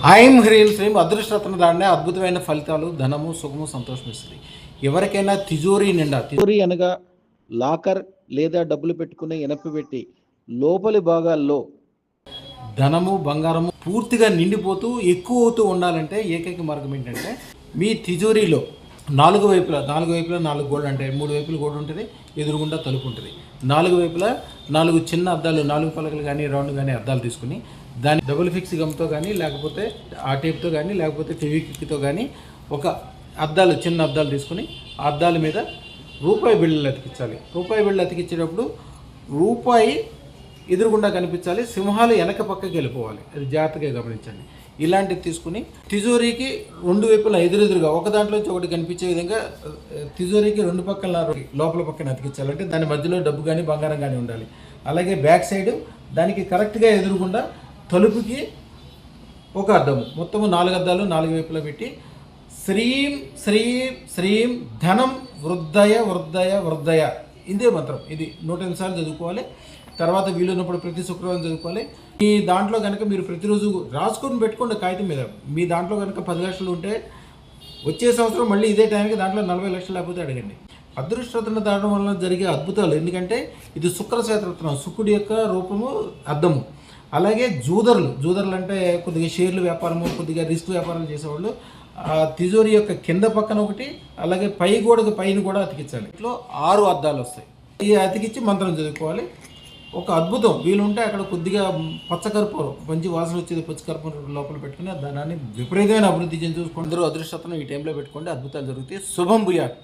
ఐం హ్రీం శ్రీం అదృష్టరత్న దాండే అద్భుతమైన ఫలితాలు, ధనము, సుఖము, సంతోషం ఇస్తుంది. ఎవరికైనా తిజోరీ నిండా, తిజోరీ అనగా లాకర్ లేదా డబ్బులు పెట్టుకునే ఇనప పెట్టి లోపలి భాగాల్లో ధనము, బంగారము పూర్తిగా నిండిపోతూ ఎక్కువ అవుతూ ఉండాలంటే ఏకైక మార్గం ఏంటంటే మీ తిజోరీలో నాలుగు వైపులా 4 గోడలు అంటే 3 వైపులు గోడ ఉంటుంది, ఎదురుగుండా తలుపు ఉంటుంది. 4 వైపులా 4 చిన్న అద్దాలు, 4 పలకలు కానీ రౌండ్ కానీ అద్దాలు తీసుకుని దాన్ని డబుల్ ఫిక్స్ గమ్తో కానీ లేకపోతే ఆ టేప్తో కానీ లేకపోతే ఫెవిక్విక్తో కానీ ఒక అద్దాలు, చిన్న అద్దాలు తీసుకుని ఆ అద్దాల మీద రూపాయి బిళ్ళలు అతికించాలి. రూపాయి బిళ్ళలు అతికించేటప్పుడు రూపాయి ఎదురుగుండా కనిపించాలి, సింహాలు వెనక పక్కకి వెళ్ళిపోవాలి. అది జాగ్రత్తగా గమనించండి. ఇలాంటివి తీసుకుని తిజోరీకి 2 వైపులా ఎదురెదురుగా ఒక దాంట్లోంచి ఒకటి కనిపించే విధంగా తిజోరీకి 2 పక్కల లోపల పక్కన అతికించాలంటే దాని మధ్యలో డబ్బు కానీ బంగారం కానీ ఉండాలి. అలాగే బ్యాక్ సైడ్ దానికి కరెక్ట్గా ఎదురుగుండా తలుపుకి ఒక అద్దము, మొత్తము 4 అద్దాలు 4 వైపులా పెట్టి శ్రీం శ్రీం శ్రీం ధనం వృద్ధయ వృద్ధయ వృద్ధయ, ఇదే మంత్రం. ఇది 108 సార్లు చదువుకోవాలి. తర్వాత వీలున్నప్పుడు ప్రతి శుక్రవారం చదువుకోవాలి. మీ దాంట్లో కనుక మీరు ప్రతిరోజు రాసుకొని పెట్టుకోండి కాగితం మీద. మీ దాంట్లో కనుక 10 లక్షలు ఉంటే వచ్చే సంవత్సరం మళ్ళీ ఇదే టైంకి దాంట్లో 40 లక్షలు లేకపోతే అడగండి. అదృష్టరత్న దాటం వలన జరిగే అద్భుతాలు. ఎందుకంటే ఇది శుక్రశేత్రత్నం, శుక్రుడి యొక్క రూపము, అద్దము. అలాగే జూదర్లు అంటే కొద్దిగా షేర్లు వ్యాపారము, కొద్దిగా రిస్క్ వ్యాపారాలు చేసేవాళ్ళు ఆ తిజోరీ యొక్క కింద పక్కన ఒకటి, అలాగే పై గోడకు పైన కూడా అతికించాలి. ఇట్లా 6 అద్దాలు వస్తాయి. ఈ అతికించి మంత్రం చదువుకోవాలి. ఒక అద్భుతం. వీలుంటే అక్కడ కొద్దిగా పచ్చకర్పూరం, మంచి వాసన వచ్చేది పచ్చకర్పూరం లోపల పెట్టుకుని దానాన్ని విపరీతమైన అభివృద్ధి చెంది చూసుకోండి. అందరూ అదృష్టతను ఈ టైంలో పెట్టుకోండి, అద్భుతాలు జరుగుతాయి. శుభం భూయాత్.